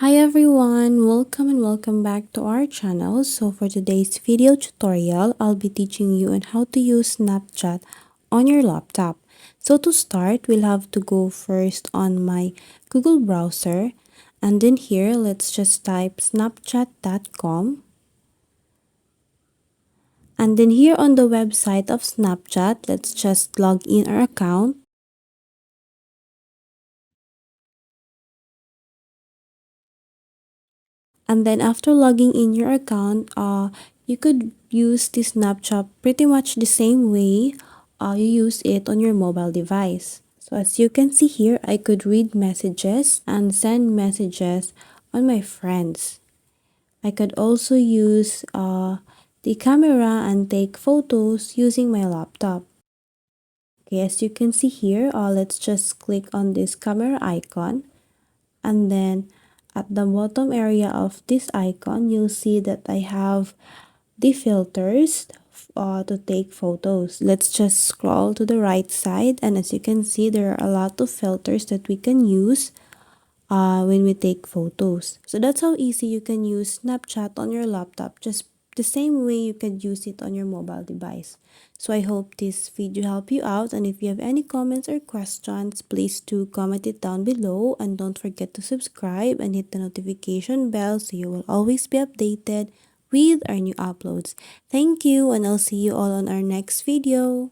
Hi everyone, welcome and welcome back to our channel. So for today's video tutorial, I'll be teaching you on how to use Snapchat on your laptop. So to start, we'll have to go first on my Google browser, and then here let's just type snapchat.com. And then here on the website of Snapchat, let's just log in our account. And then after logging in your account, you could use this Snapchat pretty much the same way you use it on your mobile device. So as you can see here, I could read messages and send messages on my friends. I could also use the camera and take photos using my laptop. Okay, as you can see here, let's just click on this camera icon, and then at the bottom area of this icon you'll see that I have the filters to take photos. Let's just scroll to the right side, and as you can see, there are a lot of filters that we can use when we take photos. So that's how easy you can use Snapchat on your laptop, just the same way you can use it on your mobile device. So I hope this video helped you out, and if you have any comments or questions, please do comment it down below, and don't forget to subscribe and hit the notification bell so you will always be updated with our new uploads. Thank you, and I'll see you all on our next video.